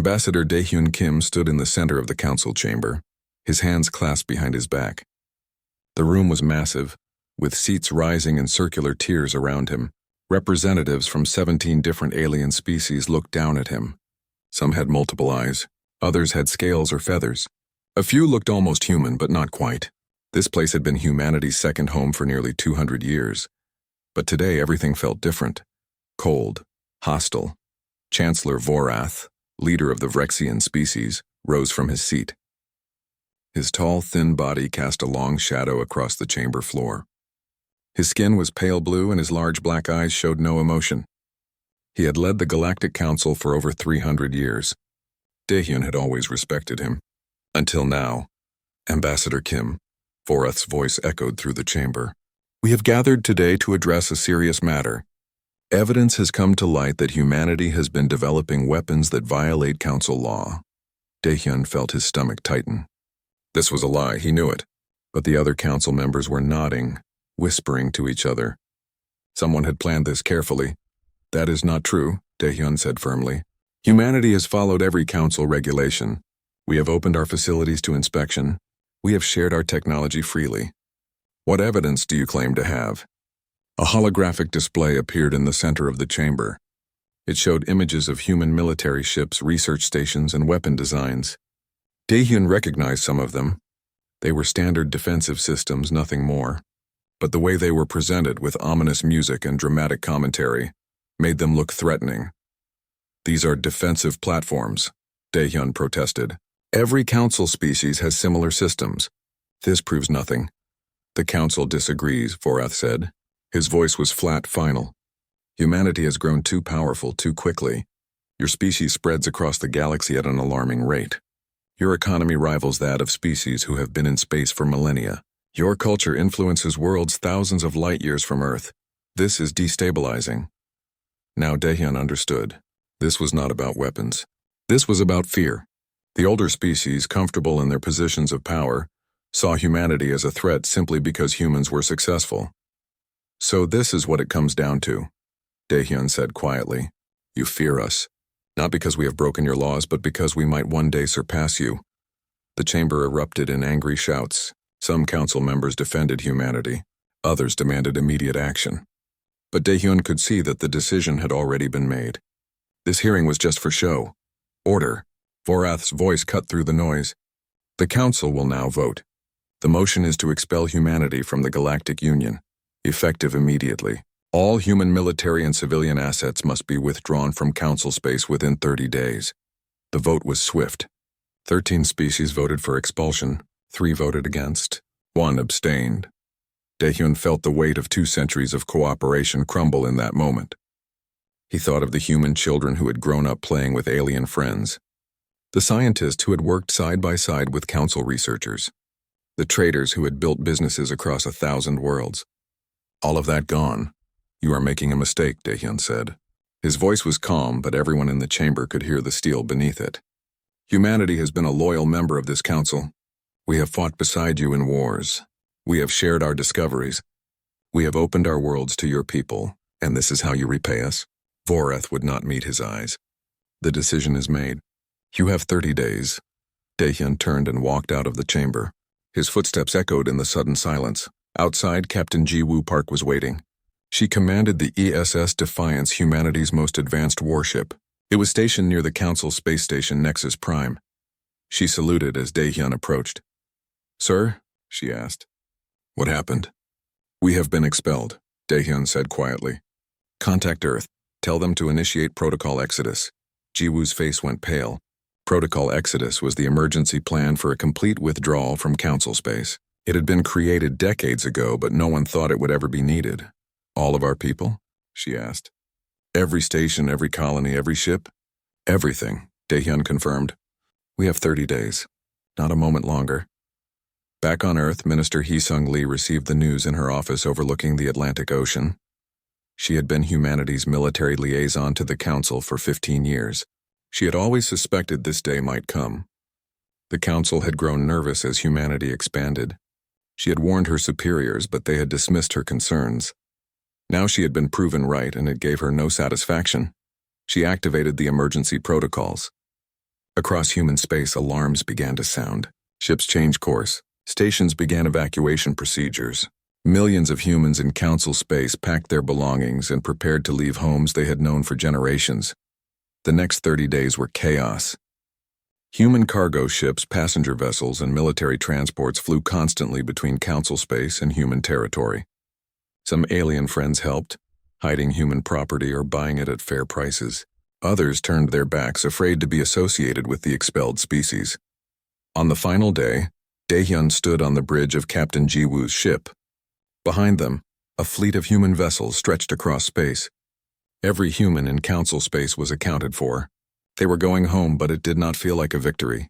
Ambassador Daehyun Kim stood in the center of the council chamber, his hands clasped behind his back. The room was massive, with seats rising in circular tiers around him. Representatives from 17 different alien species looked down at him. Some had multiple eyes, others had scales or feathers. A few looked almost human, but not quite. This place had been humanity's second home for nearly 200 years. But today everything felt different. Cold, hostile. Chancellor Vorath, leader of the Vrexian species, rose from his seat. His tall, thin body cast a long shadow across the chamber floor. His skin was pale blue and his large black eyes showed no emotion. He had led the Galactic Council for over 300 years. Daehyun had always respected him. Until now. Ambassador Kim, Vorath's voice echoed through the chamber. We have gathered today to address a serious matter. Evidence has come to light that humanity has been developing weapons that violate council law. Daehyun felt his stomach tighten. This was a lie, he knew it. But the other council members were nodding, whispering to each other. Someone had planned this carefully. That is not true, Daehyun said firmly. Humanity has followed every council regulation. We have opened our facilities to inspection. We have shared our technology freely. What evidence do you claim to have? A holographic display appeared in the center of the chamber. It showed images of human military ships, research stations, and weapon designs. Daehyun recognized some of them. They were standard defensive systems, nothing more. But the way they were presented with ominous music and dramatic commentary made them look threatening. These are defensive platforms, Daehyun protested. Every council species has similar systems. This proves nothing. The council disagrees, Vorath said. His voice was flat, final. Humanity has grown too powerful too quickly. Your species spreads across the galaxy at an alarming rate. Your economy rivals that of species who have been in space for millennia. Your culture influences worlds thousands of light years from Earth. This is destabilizing. Now Daehyun understood. This was not about weapons. This was about fear. The older species, comfortable in their positions of power, saw humanity as a threat simply because humans were successful. So this is what it comes down to, Daehyun said quietly. You fear us, not because we have broken your laws, but because we might one day surpass you. The chamber erupted in angry shouts. Some council members defended humanity. Others demanded immediate action. But Daehyun could see that the decision had already been made. This hearing was just for show. Order. Vorath's voice cut through the noise. The council will now vote. The motion is to expel humanity from the Galactic Union, effective immediately. All human military and civilian assets must be withdrawn from council space within 30 days. The vote was swift. 13 species voted for expulsion, 3 voted against, 1 abstained. Daehyun felt the weight of 2 centuries of cooperation crumble in that moment. He thought of the human children who had grown up playing with alien friends, the scientists who had worked side by side with council researchers, the traders who had built businesses across 1,000 worlds. All of that gone. You are making a mistake, Daehyun said. His voice was calm, but everyone in the chamber could hear the steel beneath it. Humanity has been a loyal member of this council. We have fought beside you in wars. We have shared our discoveries. We have opened our worlds to your people, and this is how you repay us? Vorath would not meet his eyes. The decision is made. You have 30 days. Daehyun turned and walked out of the chamber. His footsteps echoed in the sudden silence. Outside, Captain Ji-Woo Park was waiting. She commanded the ESS Defiance, humanity's most advanced warship. It was stationed near the Council space station Nexus Prime. She saluted as Daehyun approached. Sir? She asked. What happened? We have been expelled, Daehyun said quietly. Contact Earth. Tell them to initiate Protocol Exodus. Ji-Woo's face went pale. Protocol Exodus was the emergency plan for a complete withdrawal from Council space. It had been created decades ago, but no one thought it would ever be needed. All of our people? She asked. Every station, every colony, every ship? Everything, Daehyun confirmed. We have 30 days. Not a moment longer. Back on Earth, Minister Hee-Sung Lee received the news in her office overlooking the Atlantic Ocean. She had been humanity's military liaison to the Council for 15 years. She had always suspected this day might come. The Council had grown nervous as humanity expanded. She had warned her superiors, but they had dismissed her concerns. Now she had been proven right, and it gave her no satisfaction. She activated the emergency protocols. Across human space, alarms began to sound. Ships changed course. Stations began evacuation procedures. Millions of humans in Council space packed their belongings and prepared to leave homes they had known for generations. The next 30 days were chaos. Human cargo ships, passenger vessels, and military transports flew constantly between Council space and human territory. Some alien friends helped, hiding human property or buying it at fair prices. Others turned their backs, afraid to be associated with the expelled species. On the final day, Daehyun stood on the bridge of Captain Jiwoo's ship. Behind them, a fleet of human vessels stretched across space. Every human in Council space was accounted for. They were going home, but it did not feel like a victory.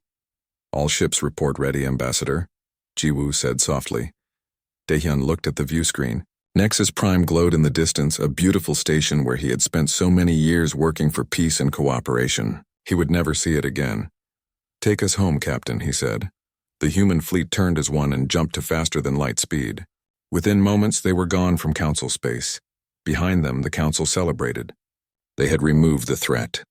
"All ships report ready, Ambassador," Jiwoo said softly. Daehyun looked at the view screen. Nexus Prime glowed in the distance, a beautiful station where he had spent so many years working for peace and cooperation. He would never see it again. "Take us home, Captain," he said. The human fleet turned as one and jumped to faster than light speed. Within moments, they were gone from Council space. Behind them, the Council celebrated. They had removed the threat.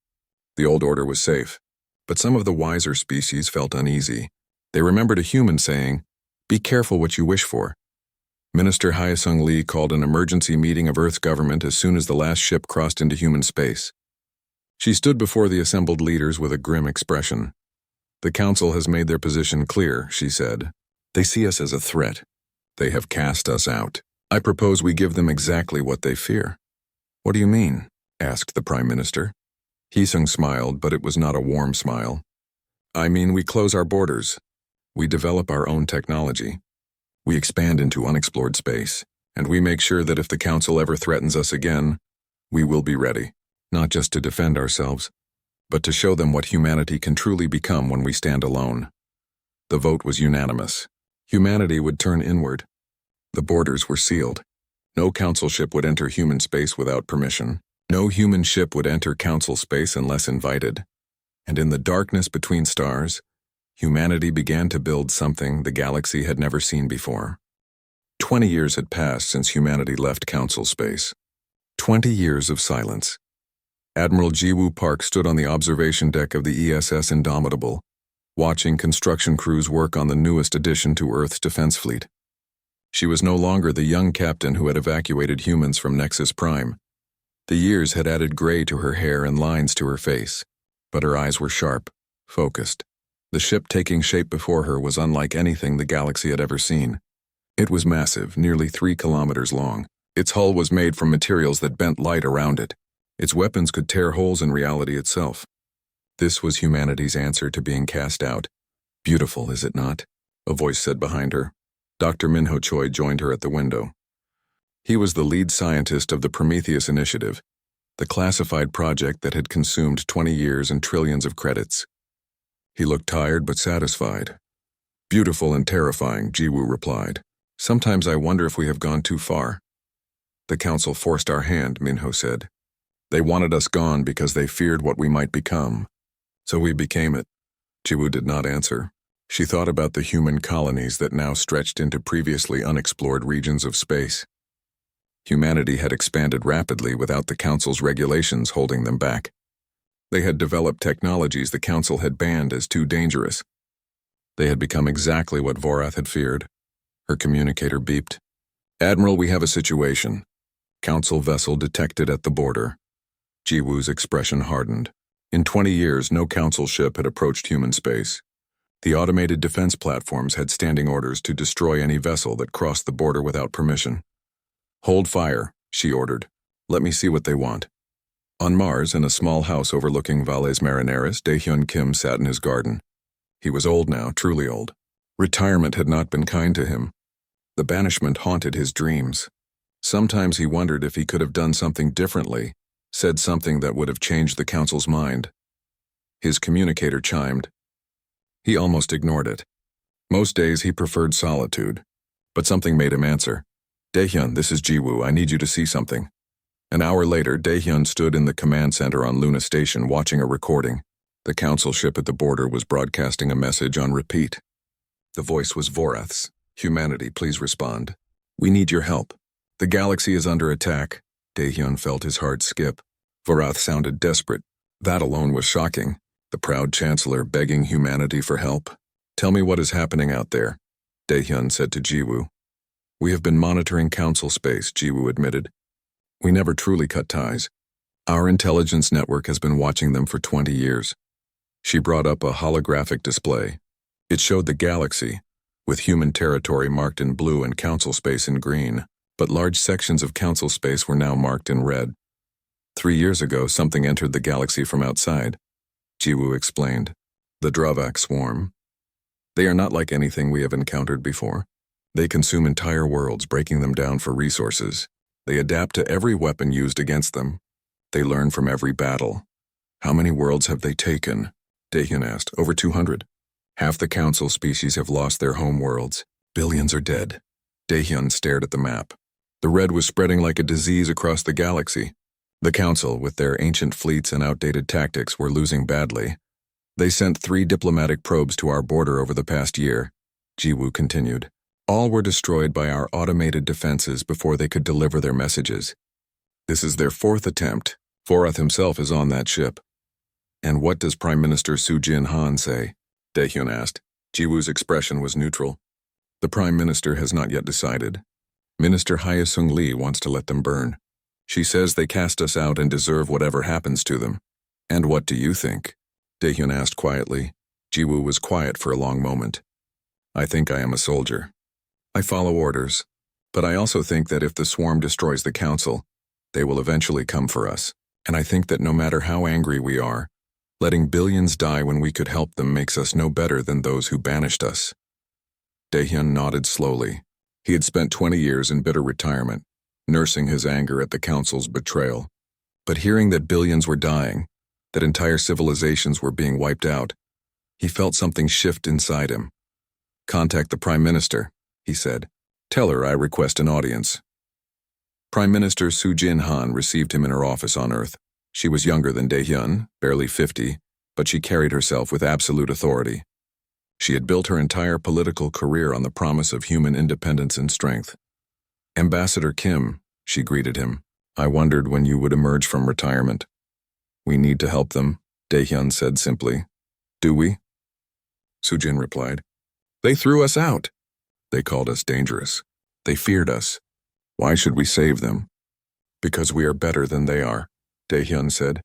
The old order was safe, but some of the wiser species felt uneasy. They remembered a human saying, "Be careful what you wish for." Minister Hyesung Lee called an emergency meeting of Earth's government as soon as the last ship crossed into human space. She stood before the assembled leaders with a grim expression. "The Council has made their position clear," she said. "They see us as a threat. They have cast us out. I propose we give them exactly what they fear." "What do you mean?" asked the Prime Minister. Hyesung smiled, but it was not a warm smile. "I mean, we close our borders. We develop our own technology. We expand into unexplored space, and we make sure that if the Council ever threatens us again, we will be ready, not just to defend ourselves, but to show them what humanity can truly become when we stand alone." The vote was unanimous. Humanity would turn inward. The borders were sealed. No Council ship would enter human space without permission. No human ship would enter Council space unless invited. And in the darkness between stars, humanity began to build something the galaxy had never seen before. 20 years had passed since humanity left Council space. 20 years of silence. Admiral Jiwoo Park stood on the observation deck of the ESS Indomitable, watching construction crews work on the newest addition to Earth's defense fleet. She was no longer the young captain who had evacuated humans from Nexus Prime. The years had added gray to her hair and lines to her face, but her eyes were sharp, focused. The ship taking shape before her was unlike anything the galaxy had ever seen. It was massive, nearly 3 kilometers long. Its hull was made from materials that bent light around it. Its weapons could tear holes in reality itself. This was humanity's answer to being cast out. "Beautiful, is it not?" a voice said behind her. Dr. Minho Choi joined her at the window. He was the lead scientist of the Prometheus Initiative, the classified project that had consumed 20 years and trillions of credits. He looked tired but satisfied. "Beautiful and terrifying," Jiwoo replied. "Sometimes I wonder if we have gone too far." "The Council forced our hand," Minho said. "They wanted us gone because they feared what we might become. So we became it." Jiwoo did not answer. She thought about the human colonies that now stretched into previously unexplored regions of space. Humanity had expanded rapidly without the Council's regulations holding them back. They had developed technologies the Council had banned as too dangerous. They had become exactly what Vorath had feared. Her communicator beeped. "Admiral, we have a situation. Council vessel detected at the border." Jiwoo's expression hardened. In 20 years, no Council ship had approached human space. The automated defense platforms had standing orders to destroy any vessel that crossed the border without permission. "Hold fire," she ordered. "Let me see what they want." On Mars, in a small house overlooking Valles Marineris, Daehyun Kim sat in his garden. He was old now, truly old. Retirement had not been kind to him. The banishment haunted his dreams. Sometimes he wondered if he could have done something differently, said something that would have changed the Council's mind. His communicator chimed. He almost ignored it. Most days he preferred solitude, but something made him answer. "Daehyun, this is Jiwoo. I need you to see something." An hour later, Daehyun stood in the command center on Luna Station watching a recording. The Council ship at the border was broadcasting a message on repeat. The voice was Vorath's. "Humanity, please respond. We need your help. The galaxy is under attack." Daehyun felt his heart skip. Vorath sounded desperate. That alone was shocking. The proud chancellor begging humanity for help. Tell me what is happening out there, Daehyun said to Jiwoo. We have been monitoring council space, Jiwoo admitted. We never truly cut ties. Our intelligence network has been watching them for 20 years. She brought up a holographic display. It showed the galaxy, with human territory marked in blue and council space in green, but large sections of council space were now marked in red. 3 years ago, something entered the galaxy from outside, Jiwoo explained. The Dravak swarm. They are not like anything we have encountered before. They consume entire worlds, breaking them down for resources. They adapt to every weapon used against them. They learn from every battle. How many worlds have they taken? Daehyun asked. Over 200. Half the council species have lost their home worlds. Billions are dead. Daehyun stared at the map. The red was spreading like a disease across the galaxy. The council, with their ancient fleets and outdated tactics, were losing badly. They sent 3 diplomatic probes to our border over the past year, Jiwoo continued. All were destroyed by our automated defenses before they could deliver their messages. This is their 4th attempt. Vorath himself is on that ship. And what does Prime Minister Soo-Jin Han say? Daehyun asked. Jiwoo's expression was neutral. The Prime Minister has not yet decided. Minister Hyesung Lee wants to let them burn. She says they cast us out and deserve whatever happens to them. And what do you think? Daehyun asked quietly. Jiwoo was quiet for a long moment. I think I am a soldier. I follow orders. But I also think that if the swarm destroys the council, they will eventually come for us. And I think that no matter how angry we are, letting billions die when we could help them makes us no better than those who banished us. Daehyun nodded slowly. He had spent 20 years in bitter retirement, nursing his anger at the council's betrayal. But hearing that billions were dying, that entire civilizations were being wiped out, he felt something shift inside him. Contact the Prime Minister, he said. Tell her I request an audience. Prime Minister Soo-Jin Han received him in her office on Earth. She was younger than Daehyun, barely 50, but she carried herself with absolute authority. She had built her entire political career on the promise of human independence and strength. Ambassador Kim, she greeted him. I wondered when you would emerge from retirement. We need to help them, Daehyun said simply. Do we? Soo-Jin replied. They threw us out. They called us dangerous. They feared us. Why should we save them? Because we are better than they are, Daehyun said.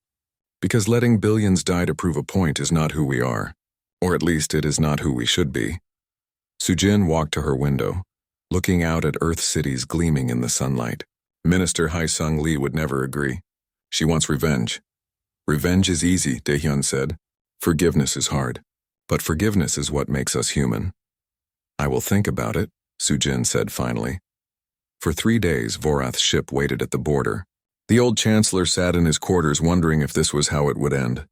Because letting billions die to prove a point is not who we are. Or at least it is not who we should be. Soo-Jin walked to her window, looking out at Earth cities gleaming in the sunlight. Minister Hyesung Lee would never agree. She wants revenge. Revenge is easy, Daehyun said. Forgiveness is hard. But forgiveness is what makes us human. I will think about it, Soo-Jin said finally. For 3 days, Vorath's ship waited at the border. The old chancellor sat in his quarters wondering if this was how it would end.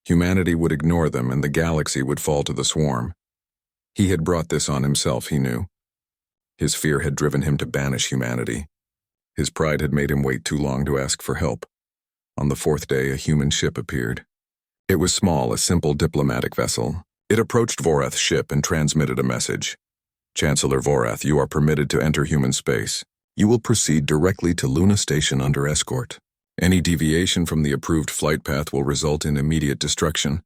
Humanity would ignore them and the galaxy would fall to the swarm. He had brought this on himself, he knew. His fear had driven him to banish humanity. His pride had made him wait too long to ask for help. On the 4th day, a human ship appeared. It was small, a simple diplomatic vessel. It approached Vorath's ship and transmitted a message. Chancellor Vorath, you are permitted to enter human space. You will proceed directly to Luna Station under escort. Any deviation from the approved flight path will result in immediate destruction.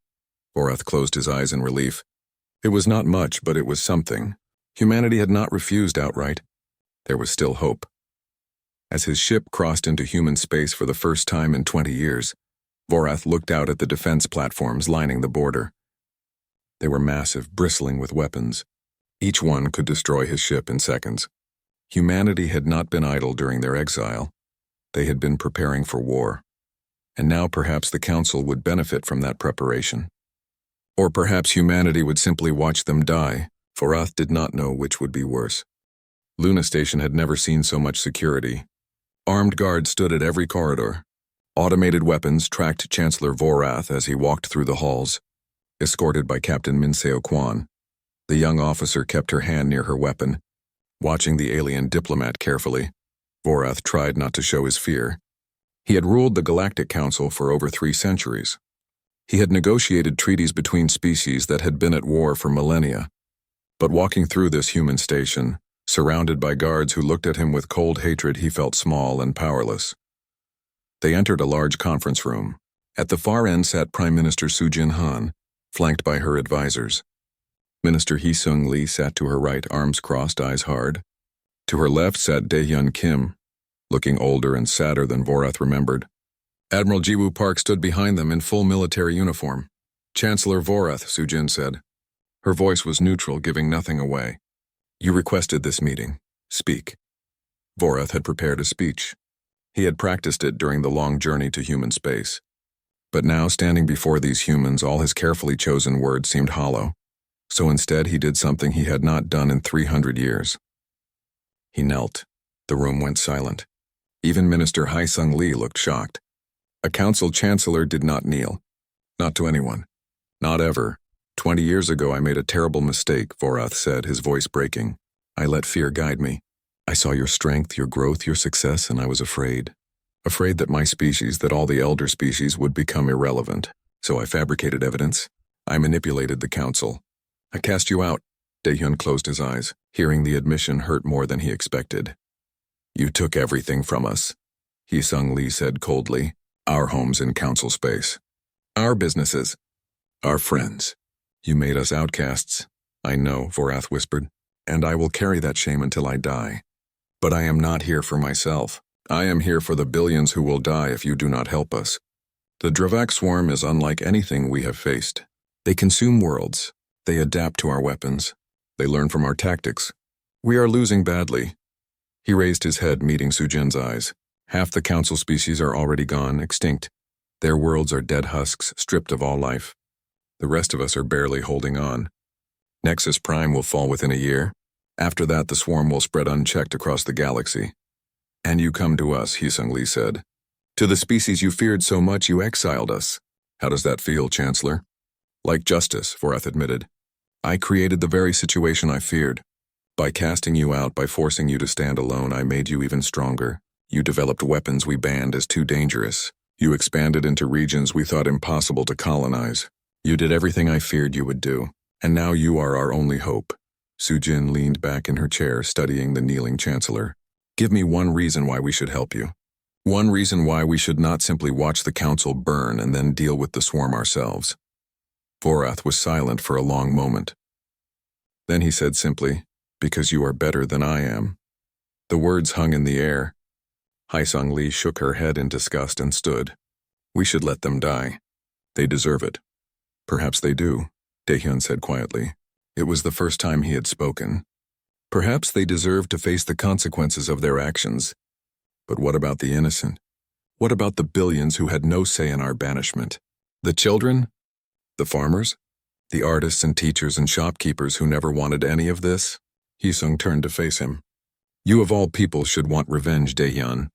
Vorath closed his eyes in relief. It was not much, but it was something. Humanity had not refused outright. There was still hope. As his ship crossed into human space for the first time in 20 years, Vorath looked out at the defense platforms lining the border. They were massive, bristling with weapons. Each one could destroy his ship in seconds. Humanity had not been idle during their exile. They had been preparing for war. And now perhaps the Council would benefit from that preparation. Or perhaps humanity would simply watch them die. Vorath did not know which would be worse. Luna Station had never seen so much security. Armed guards stood at every corridor. Automated weapons tracked Chancellor Vorath as he walked through the halls, escorted by Captain Minseo Kwan. The young officer kept her hand near her weapon, watching the alien diplomat carefully. Vorath tried not to show his fear. He had ruled the Galactic Council for over 3 centuries. He had negotiated treaties between species that had been at war for millennia. But walking through this human station, surrounded by guards who looked at him with cold hatred, he felt small and powerless. They entered a large conference room. At the far end sat Prime Minister Sujin Han, flanked by her advisors. Minister Hee-sung Lee sat to her right, arms crossed, eyes hard. To her left sat Dae-hyun Kim, looking older and sadder than Vorath remembered. Admiral Ji-woo Park stood behind them in full military uniform. Chancellor Vorath, Sujin said. Her voice was neutral, giving nothing away. You requested this meeting. Speak. Vorath had prepared a speech. He had practiced it during the long journey to human space. But now, standing before these humans, all his carefully chosen words seemed hollow. So instead, he did something he had not done in 300 years. He knelt. The room went silent. Even Minister Hye-sung Lee looked shocked. A council chancellor did not kneel. Not to anyone. Not ever. 20 years ago I made a terrible mistake, Vorath said, his voice breaking. I let fear guide me. I saw your strength, your growth, your success, and I was afraid. Afraid that my species, that all the elder species, would become irrelevant. So I fabricated evidence. I manipulated the council. I cast you out. Dae-hyun closed his eyes. Hearing the admission hurt more than he expected. You took everything from us, Hee-sung Lee said coldly. Our homes in council space. Our businesses. Our friends. You made us outcasts. I know, Vorath whispered, and I will carry that shame until I die. But I am not here for myself. I am here for the billions who will die if you do not help us. The Dravak swarm is unlike anything we have faced. They consume worlds. They adapt to our weapons. They learn from our tactics. We are losing badly. He raised his head, meeting Sujin's eyes. Half the council species are already gone, extinct. Their worlds are dead husks, stripped of all life. The rest of us are barely holding on. Nexus Prime will fall within a year. After that, the swarm will spread unchecked across the galaxy. And you come to us, Hee-sung Lee said. To the species you feared so much, you exiled us. How does that feel, Chancellor? Like justice, Vorath admitted. I created the very situation I feared. By casting you out, by forcing you to stand alone, I made you even stronger. You developed weapons we banned as too dangerous. You expanded into regions we thought impossible to colonize. You did everything I feared you would do. And now you are our only hope. Sujin leaned back in her chair, studying the kneeling chancellor. Give me one reason why we should help you. One reason why we should not simply watch the council burn and then deal with the swarm ourselves. Vorath was silent for a long moment. Then he said simply, because you are better than I am. The words hung in the air. Hye-sung Lee shook her head in disgust and stood. We should let them die. They deserve it. Perhaps they do, Dae-hyun said quietly. It was the first time he had spoken. Perhaps they deserve to face the consequences of their actions. But what about the innocent? What about the billions who had no say in our banishment? The children? The farmers? The artists and teachers and shopkeepers who never wanted any of this? Hee-sung turned to face him. You of all people should want revenge, Dae-hyun.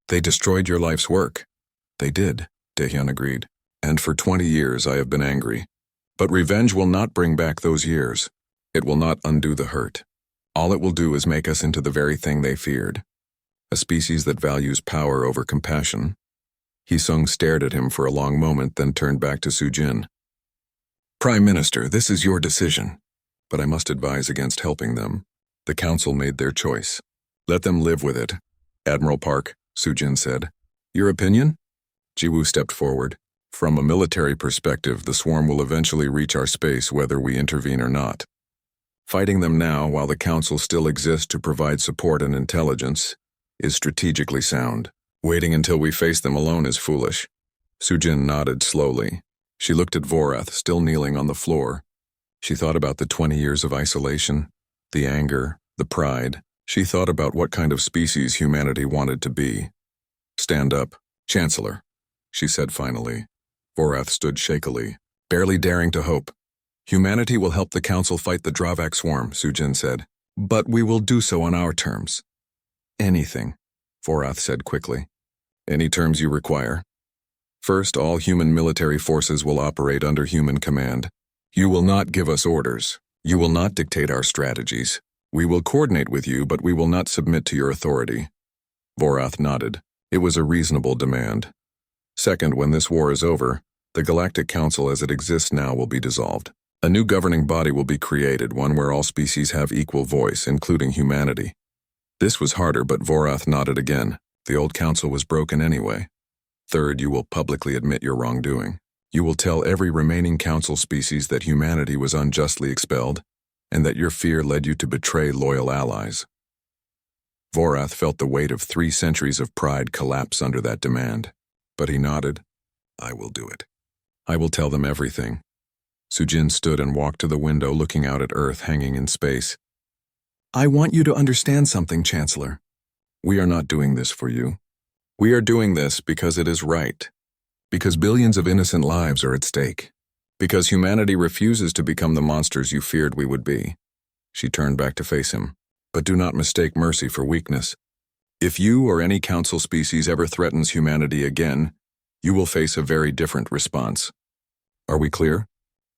They destroyed your life's work. They did, Dae-hyun agreed. And for 20 years I have been angry. But revenge will not bring back those years. It will not undo the hurt. All it will do is make us into the very thing they feared. A species that values power over compassion. Hee-sung stared at him for a long moment, then turned back to Sujin. Prime Minister, this is your decision. But I must advise against helping them. The council made their choice. Let them live with it. Admiral Park, Sujin said. Your opinion? Ji-woo stepped forward. From a military perspective, the swarm will eventually reach our space whether we intervene or not. Fighting them now, while the council still exists to provide support and intelligence, is strategically sound. Waiting until we face them alone is foolish. Sujin nodded slowly. She looked at Vorath, still kneeling on the floor. She thought about the 20 years of isolation, the anger, the pride. She thought about what kind of species humanity wanted to be. Stand up, Chancellor, she said finally. Vorath stood shakily, barely daring to hope. Humanity will help the council fight the Dravak swarm, Sujin said. But we will do so on our terms. Anything, Vorath said quickly. Any terms you require. First, all human military forces will operate under human command. You will not give us orders. You will not dictate our strategies. We will coordinate with you, but we will not submit to your authority. Vorath nodded. It was a reasonable demand. Second, when this war is over, the Galactic Council as it exists now will be dissolved. A new governing body will be created, one where all species have equal voice, including humanity. This was harder, but Vorath nodded again. The old council was broken anyway. Third, you will publicly admit your wrongdoing. You will tell every remaining council species that humanity was unjustly expelled, and that your fear led you to betray loyal allies. Vorath felt the weight of 3 centuries of pride collapse under that demand, but he nodded. I will do it. I will tell them everything. Sujin stood and walked to the window looking out at Earth hanging in space. I want you to understand something, Chancellor. We are not doing this for you. We are doing this because it is right. Because billions of innocent lives are at stake. Because humanity refuses to become the monsters you feared we would be. She turned back to face him. But do not mistake mercy for weakness. If you or any council species ever threatens humanity again, you will face a very different response. Are we clear?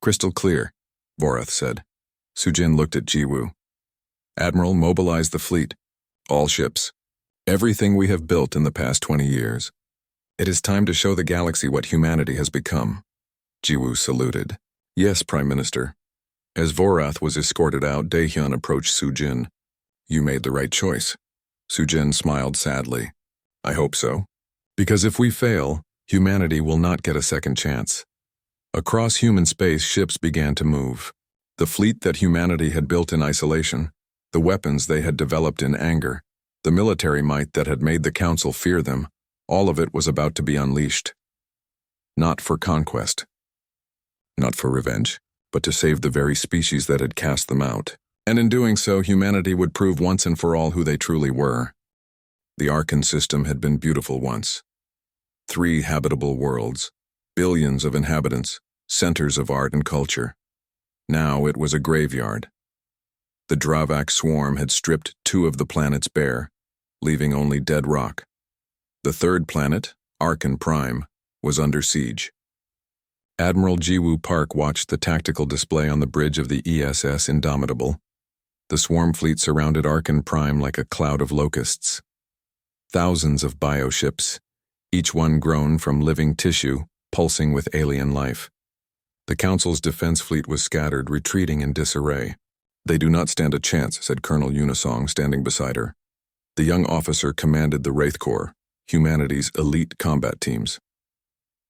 Crystal clear, Vorath said. Sujin looked at Jiwoo. Admiral, mobilize the fleet. All ships. Everything we have built in the past 20 years. It is time to show the galaxy what humanity has become. Jiwoo saluted. Yes, Prime Minister. As Vorath was escorted out, Daehyun approached Sujin. You made the right choice. Sujin smiled sadly. I hope so. Because if we fail, humanity will not get a second chance. Across human space, ships began to move. The fleet that humanity had built in isolation, the weapons they had developed in anger, the military might that had made the Council fear them, all of it was about to be unleashed. Not for conquest. Not for revenge, but to save the very species that had cast them out. And in doing so, humanity would prove once and for all who they truly were. The Arkan system had been beautiful once. 3 habitable worlds, billions of inhabitants, centers of art and culture. Now it was a graveyard. The Dravak swarm had stripped 2 of the planets bare, leaving only dead rock. The 3rd planet, Arkan Prime, was under siege. Admiral Jiwoo Park watched the tactical display on the bridge of the ESS Indomitable. The swarm fleet surrounded Arkan Prime like a cloud of locusts. Thousands of bioships, each one grown from living tissue, pulsing with alien life. The Council's defense fleet was scattered, retreating in disarray. They do not stand a chance, said Colonel Unisong, standing beside her. The young officer commanded the Wraith Corps, humanity's elite combat teams.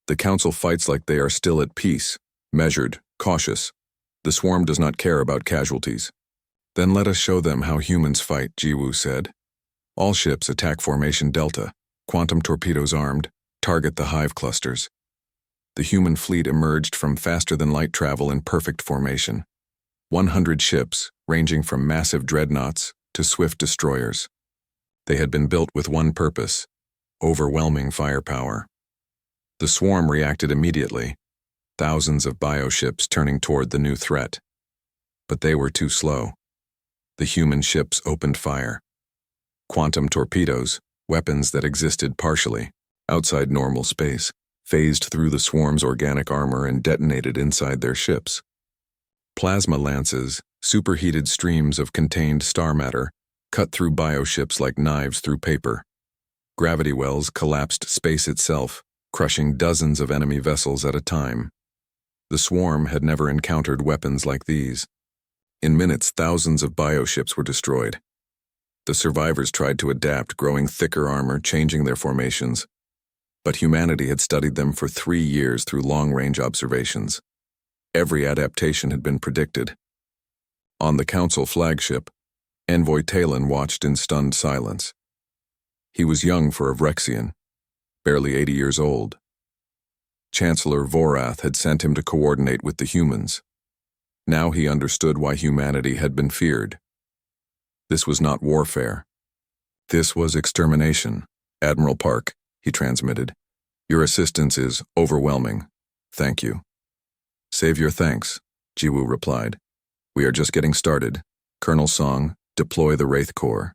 The Council fights like they are still at peace, measured, cautious. The swarm does not care about casualties. Then let us show them how humans fight, Jiwoo said. All ships attack Formation Delta, quantum torpedoes armed, target the hive clusters. The human fleet emerged from faster-than-light travel in perfect formation. 100 ships, ranging from massive dreadnoughts to swift destroyers. They had been built with one purpose: overwhelming firepower. The swarm reacted immediately, thousands of bioships turning toward the new threat. But they were too slow. The human ships opened fire. Quantum torpedoes, weapons that existed partially, outside normal space, phased through the swarm's organic armor and detonated inside their ships. Plasma lances, superheated streams of contained star matter, cut through bioships like knives through paper. Gravity wells collapsed space itself, crushing dozens of enemy vessels at a time. The swarm had never encountered weapons like these. In minutes, thousands of bioships were destroyed. The survivors tried to adapt, growing thicker armor, changing their formations. But humanity had studied them for 3 years through long-range observations. Every adaptation had been predicted. On the Council flagship, Envoy Talon watched in stunned silence. He was young for a Vrexian, barely 80 years old. Chancellor Vorath had sent him to coordinate with the humans. Now he understood why humanity had been feared. This was not warfare. This was extermination. Admiral Park, he transmitted. Your assistance is overwhelming. Thank you. Save your thanks, Jiwoo replied. We are just getting started. Colonel Song, deploy the Wraith Corps.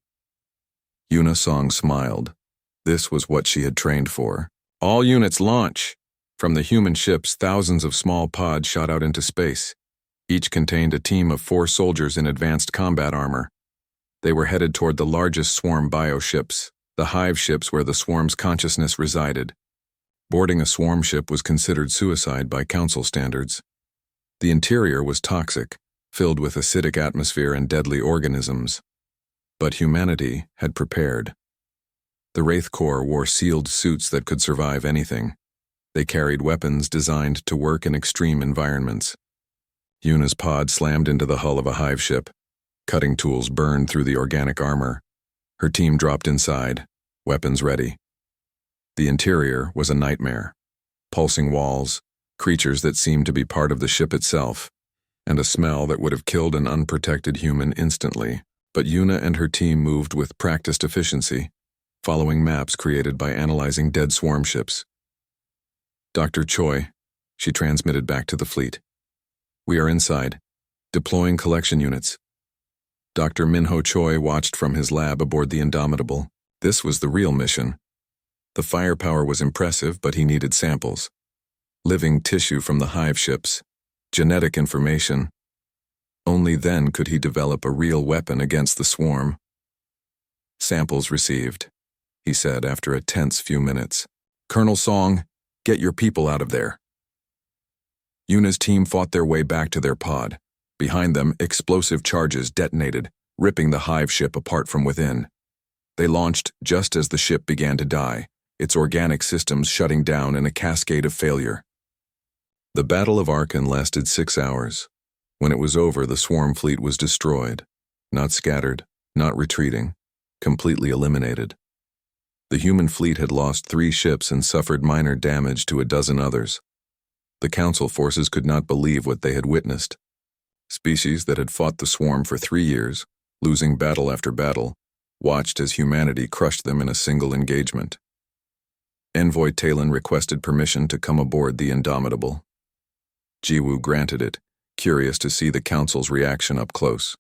Yuna Song smiled. This was what she had trained for. All units launch! From the human ships, thousands of small pods shot out into space. Each contained a team of 4 soldiers in advanced combat armor. They were headed toward the largest swarm bioships, the hive ships where the swarm's consciousness resided. Boarding a swarm ship was considered suicide by Council standards. The interior was toxic, filled with acidic atmosphere and deadly organisms. But humanity had prepared. The Wraith Corps wore sealed suits that could survive anything. They carried weapons designed to work in extreme environments. Yuna's pod slammed into the hull of a hive ship. Cutting tools burned through the organic armor. Her team dropped inside, weapons ready. The interior was a nightmare. Pulsing walls, creatures that seemed to be part of the ship itself, and a smell that would have killed an unprotected human instantly. But Yuna and her team moved with practiced efficiency, following maps created by analyzing dead swarm ships. Dr. Choi, she transmitted back to the fleet. We are inside, deploying collection units. Dr. Minho Choi watched from his lab aboard the Indomitable. This was the real mission. The firepower was impressive, but he needed samples. Living tissue from the hive ships, genetic information. Only then could he develop a real weapon against the swarm. Samples received, he said after a tense few minutes. Colonel Song, get your people out of there. Yuna's team fought their way back to their pod. Behind them, explosive charges detonated, ripping the hive ship apart from within. They launched just as the ship began to die, its organic systems shutting down in a cascade of failure. The Battle of Arkan lasted 6 hours. When it was over, the swarm fleet was destroyed. Not scattered, not retreating, completely eliminated. The human fleet had lost 3 ships and suffered minor damage to a dozen others. The Council forces could not believe what they had witnessed. Species that had fought the swarm for 3 years, losing battle after battle, watched as humanity crushed them in a single engagement. Envoy Talon requested permission to come aboard the Indomitable. Jiwoo granted it, curious to see the Council's reaction up close.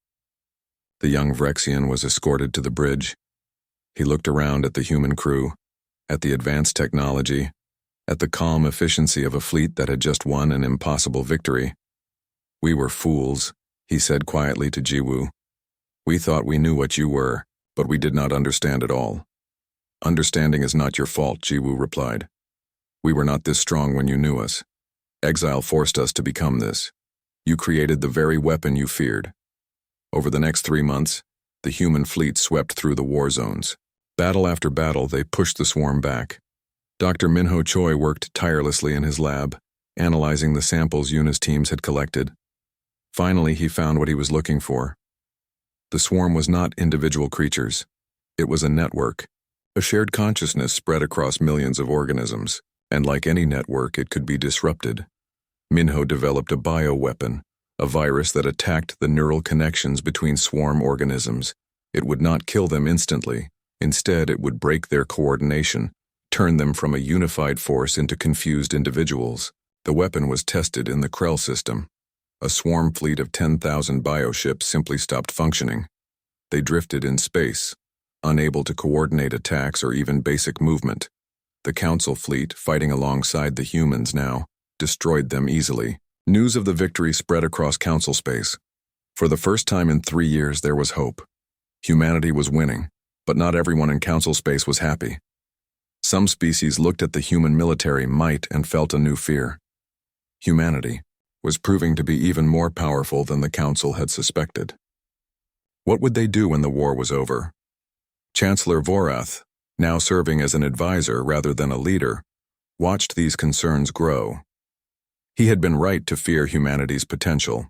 The young Vrexian was escorted to the bridge. He looked around at the human crew, at the advanced technology, at the calm efficiency of a fleet that had just won an impossible victory. We were fools, he said quietly to Jiwoo. We thought we knew what you were, but we did not understand at all. Understanding is not your fault, Jiwoo replied. We were not this strong when you knew us. Exile forced us to become this. You created the very weapon you feared. Over the next 3 months, the human fleet swept through the war zones. Battle after battle, they pushed the swarm back. Dr. Minho Choi worked tirelessly in his lab, analyzing the samples Yuna's teams had collected. Finally, he found what he was looking for. The swarm was not individual creatures. It was a network, a shared consciousness spread across millions of organisms, and like any network, it could be disrupted. Minho developed a bioweapon, a virus that attacked the neural connections between swarm organisms. It would not kill them instantly. Instead, it would break their coordination, turn them from a unified force into confused individuals. The weapon was tested in the Krell system. A swarm fleet of 10,000 bioships simply stopped functioning. They drifted in space, unable to coordinate attacks or even basic movement. The Council fleet, fighting alongside the humans now, destroyed them easily. News of the victory spread across Council space. For the first time in 3 years, there was hope. Humanity was winning, but not everyone in Council space was happy. Some species looked at the human military might and felt a new fear. Humanity was proving to be even more powerful than the Council had suspected. What would they do when the war was over? Chancellor Vorath, now serving as an advisor rather than a leader, watched these concerns grow. He had been right to fear humanity's potential,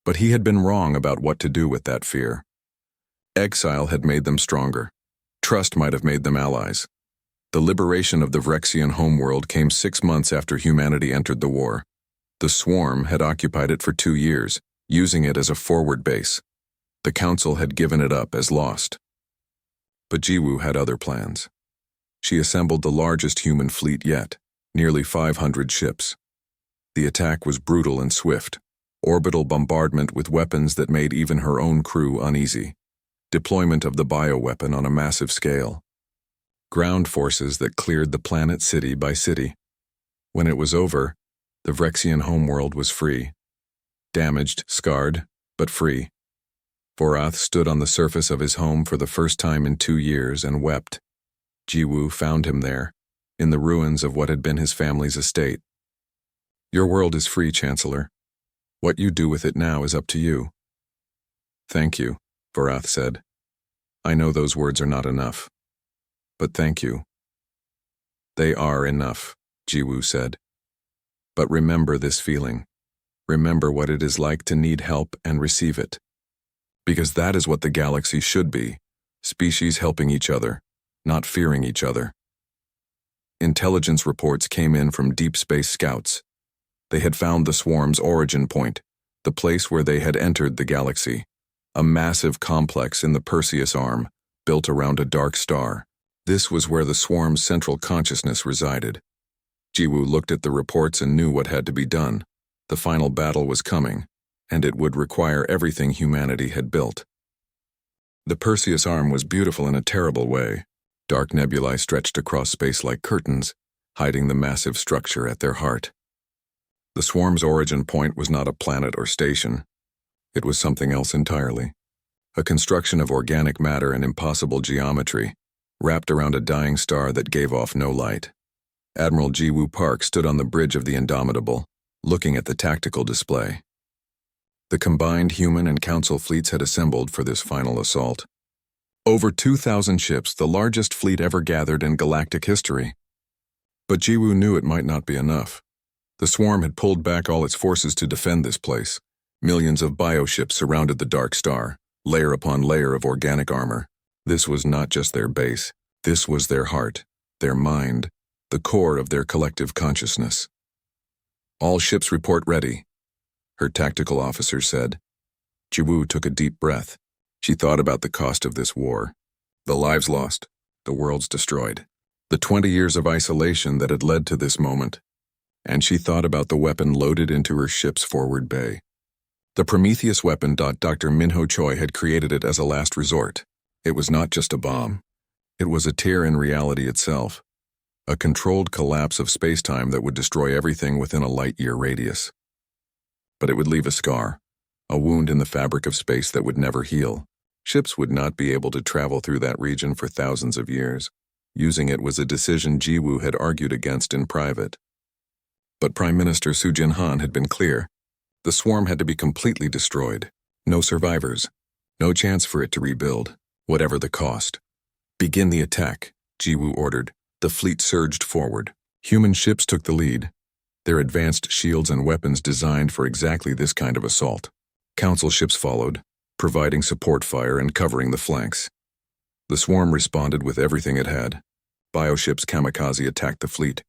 but he had been wrong about what to do with that fear. Exile had made them stronger. Trust might have made them allies. The liberation of the Vrexian homeworld came 6 months after humanity entered the war. The swarm had occupied it for 2 years, using it as a forward base. The Council had given it up as lost. But Jiwoo had other plans. She assembled the largest human fleet yet, nearly 500 ships. The attack was brutal and swift, orbital bombardment with weapons that made even her own crew uneasy, deployment of the bioweapon on a massive scale, ground forces that cleared the planet city by city. When it was over, the Vrexian homeworld was free. Damaged, scarred, but free. Vorath stood on the surface of his home for the first time in 2 years and wept. Jiwoo found him there, in the ruins of what had been his family's estate. Your world is free, Chancellor. What you do with it now is up to you. Thank you, Vorath said. I know those words are not enough. but thank you. They are enough, Jiwoo said. But remember this feeling. Remember what it is like to need help and receive it. Because that is what the galaxy should be, species helping each other, not fearing each other. Intelligence reports came in from deep space scouts. They had found the swarm's origin point, the place where they had entered the galaxy, a massive complex in the Perseus arm, built around a dark star. This was where the swarm's central consciousness resided. Jiwoo looked at the reports and knew what had to be done. The final battle was coming, and it would require everything humanity had built. The Perseus arm was beautiful in a terrible way. Dark nebulae stretched across space like curtains, hiding the massive structure at their heart. The swarm's origin point was not a planet or station. It was something else entirely. A construction of organic matter and impossible geometry, wrapped around a dying star that gave off no light. Admiral Jiwoo Park stood on the bridge of the Indomitable, looking at the tactical display. The combined human and council fleets had assembled for this final assault. Over 2,000 ships, the largest fleet ever gathered in galactic history. But Jiwoo knew it might not be enough. The swarm had pulled back all its forces to defend this place. Millions of bioships surrounded the dark star, layer upon layer of organic armor. This was not just their base. This was their heart, their mind, the core of their collective consciousness. All ships report ready, her tactical officer said. Jiwoo took a deep breath. She thought about the cost of this war. The lives lost, the worlds destroyed, the 20 years of isolation that had led to this moment. And she thought about the weapon loaded into her ship's forward bay. The Prometheus weapon. Dr. Minho Choi had created it as a last resort. It was not just a bomb. It was a tear in reality itself. A controlled collapse of space-time that would destroy everything within a light-year radius. But it would leave a scar, a wound in the fabric of space that would never heal. Ships would not be able to travel through that region for thousands of years. Using it was a decision Jiwoo had argued against in private. But Prime Minister Soo Jin-han had been clear. The swarm had to be completely destroyed. No survivors. No chance for it to rebuild, whatever the cost. Begin the attack, Jiwoo ordered. The fleet surged forward. Human ships took the lead, their advanced shields and weapons designed for exactly this kind of assault. Council ships followed, providing support fire and covering the flanks. The swarm responded with everything it had. Bioships kamikaze attacked the fleet,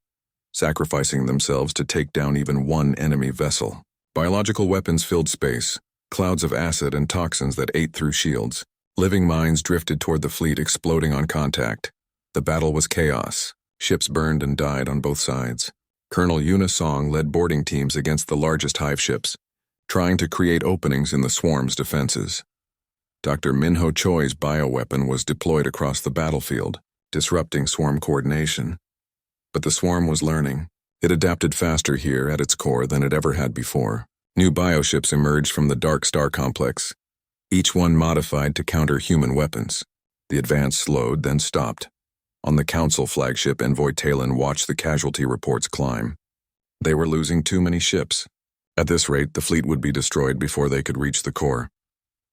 sacrificing themselves to take down even one enemy vessel. Biological weapons filled space, clouds of acid and toxins that ate through shields. Living mines drifted toward the fleet, exploding on contact. The battle was chaos. Ships burned and died on both sides. Colonel Yuna Song led boarding teams against the largest hive ships, trying to create openings in the swarm's defenses. Dr. Minho Choi's bioweapon was deployed across the battlefield, disrupting swarm coordination. But the swarm was learning. It adapted faster here at its core than it ever had before. New bioships emerged from the Dark Star complex, each one modified to counter human weapons. The advance slowed, then stopped. On the Council flagship, Envoy Talon watched the casualty reports climb. They were losing too many ships. At this rate, the fleet would be destroyed before they could reach the core.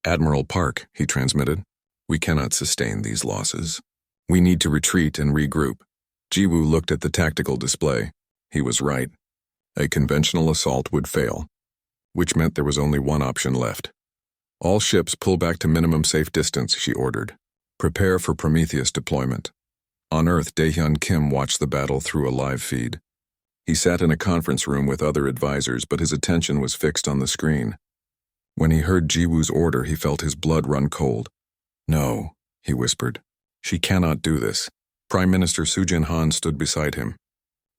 Admiral Park, he transmitted, we cannot sustain these losses. We need to retreat and regroup. Jiwoo looked at the tactical display. He was right. A conventional assault would fail, which meant there was only one option left. All ships pull back to minimum safe distance, she ordered. Prepare for Prometheus deployment. On Earth, Daehyun Kim watched the battle through a live feed. He sat in a conference room with other advisors, but his attention was fixed on the screen. When he heard Jiwoo's order, he felt his blood run cold. No, he whispered. She cannot do this. Prime Minister Soo Jin-han stood beside him.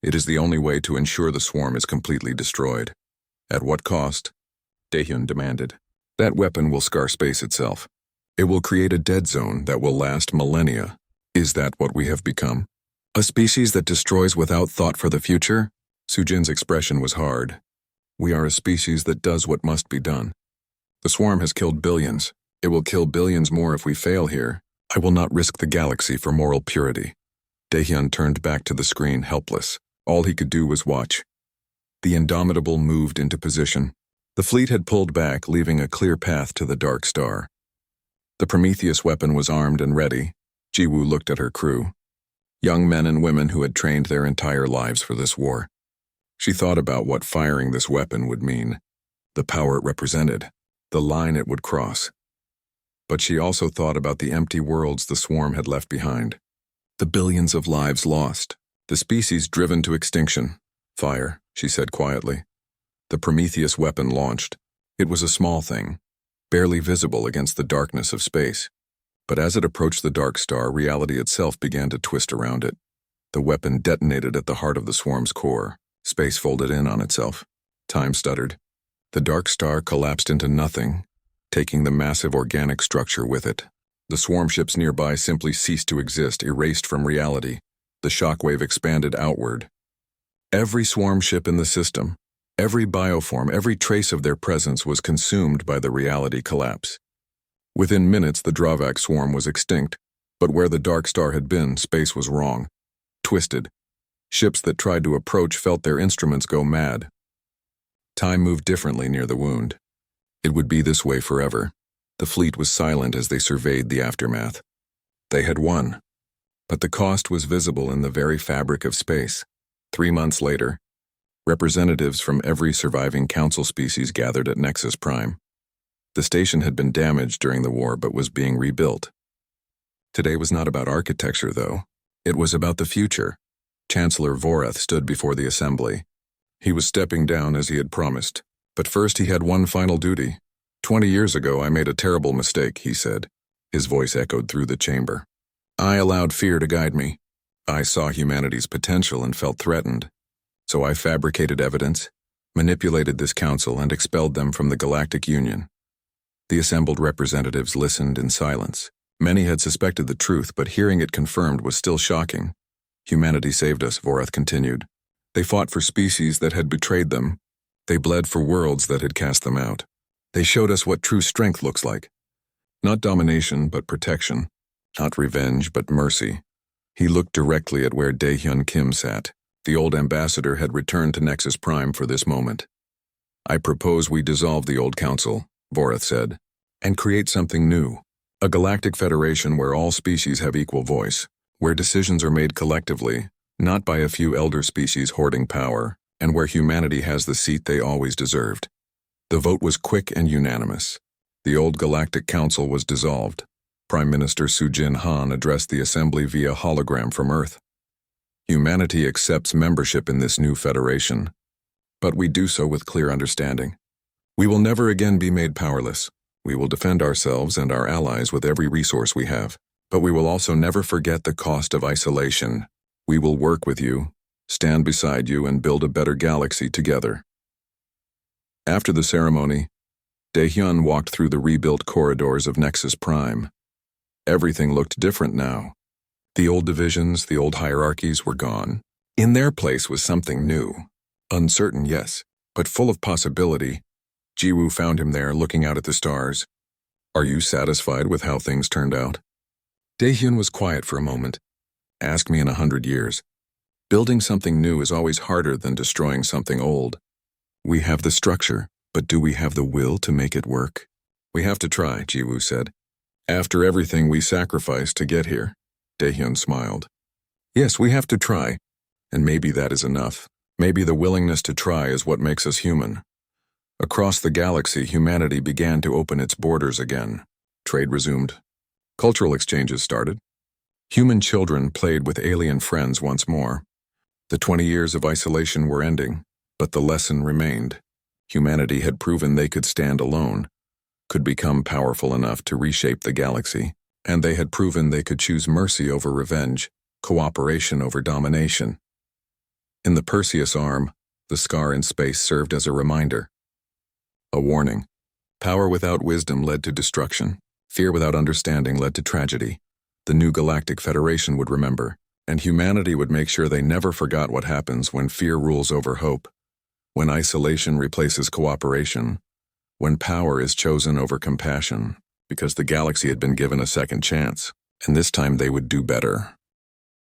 It is the only way to ensure the swarm is completely destroyed. At what cost? Daehyun demanded. That weapon will scar space itself. It will create a dead zone that will last millennia. Is that what we have become? A species that destroys without thought for the future? Soo-jin's expression was hard. We are a species that does what must be done. The swarm has killed billions. It will kill billions more if we fail here. I will not risk the galaxy for moral purity. Daehyun turned back to the screen, helpless. All he could do was watch. The Indomitable moved into position. The fleet had pulled back, leaving a clear path to the Dark Star. The Prometheus weapon was armed and ready. Jiwoo looked at her crew. young men and women who had trained their entire lives for this war. She thought about what firing this weapon would mean, the power it represented, the line it would cross. But she also thought about the empty worlds the swarm had left behind, the billions of lives lost, the species driven to extinction. Fire, she said quietly. The Prometheus weapon launched. It was a small thing, barely visible against the darkness of space. But as it approached the dark star, reality itself began to twist around it. The weapon detonated at the heart of the swarm's core. Space folded in on itself. Time stuttered. The dark star collapsed into nothing, taking the massive organic structure with it. The swarm ships nearby simply ceased to exist, erased from reality. The shockwave expanded outward. Every swarm ship in the system, every bioform, every trace of their presence was consumed by the reality collapse. Within minutes, the Dravak swarm was extinct, but where the dark star had been, space was wrong, twisted. Ships that tried to approach felt their instruments go mad. Time moved differently near the wound. It would be this way forever. The fleet was silent as they surveyed the aftermath. They had won, but the cost was visible in the very fabric of space. 3 months later, representatives from every surviving council species gathered at Nexus Prime. The station had been damaged during the war but was being rebuilt. Today was not about architecture, though. It was about the future. Chancellor Vorath stood before the assembly. He was stepping down as he had promised, but first he had one final duty. 20 years ago I made a terrible mistake, he said. His voice echoed through the chamber. I allowed fear to guide me. I saw humanity's potential and felt threatened. So I fabricated evidence, manipulated this council, and expelled them from the Galactic Union. The assembled representatives listened in silence. Many had suspected the truth, but hearing it confirmed was still shocking. Humanity saved us, Vorath continued. They fought for species that had betrayed them. They bled for worlds that had cast them out. They showed us what true strength looks like. Not domination, but protection. Not revenge, but mercy. He looked directly at where Daehyun Kim sat. The old ambassador had returned to Nexus Prime for this moment. I propose we dissolve the old council, Vorath said, and create something new. A galactic federation where all species have equal voice, where decisions are made collectively, not by a few elder species hoarding power, and where humanity has the seat they always deserved. The vote was quick and unanimous. The old Galactic Council was dissolved. Prime Minister Sujin Han addressed the assembly via hologram from Earth. Humanity accepts membership in this new federation, but we do so with clear understanding. We will never again be made powerless. We will defend ourselves and our allies with every resource we have, but we will also never forget the cost of isolation. We will work with you, stand beside you, and build a better galaxy together. After the ceremony, Daehyun walked through the rebuilt corridors of Nexus Prime. Everything looked different now. The old divisions, the old hierarchies were gone. In their place was something new. Uncertain, yes, but full of possibility. Jiwoo found him there, looking out at the stars. Are you satisfied with how things turned out? Daehyun was quiet for a moment. Ask me in 100 years. Building something new is always harder than destroying something old. We have the structure, but do we have the will to make it work? We have to try, Jiwoo said. After everything we sacrificed to get here, Daehyun smiled. Yes, we have to try, and maybe that is enough. Maybe the willingness to try is what makes us human. Across the galaxy, humanity began to open its borders again. Trade resumed. Cultural exchanges started. Human children played with alien friends once more. The 20 years of isolation were ending, but the lesson remained. Humanity had proven they could stand alone, could become powerful enough to reshape the galaxy, and they had proven they could choose mercy over revenge, cooperation over domination. In the Perseus arm, the scar in space served as a reminder. A warning. Power without wisdom led to destruction. Fear without understanding led to tragedy. The new Galactic Federation would remember, and humanity would make sure they never forgot what happens when fear rules over hope, when isolation replaces cooperation, when power is chosen over compassion, because the galaxy had been given a second chance, and this time they would do better.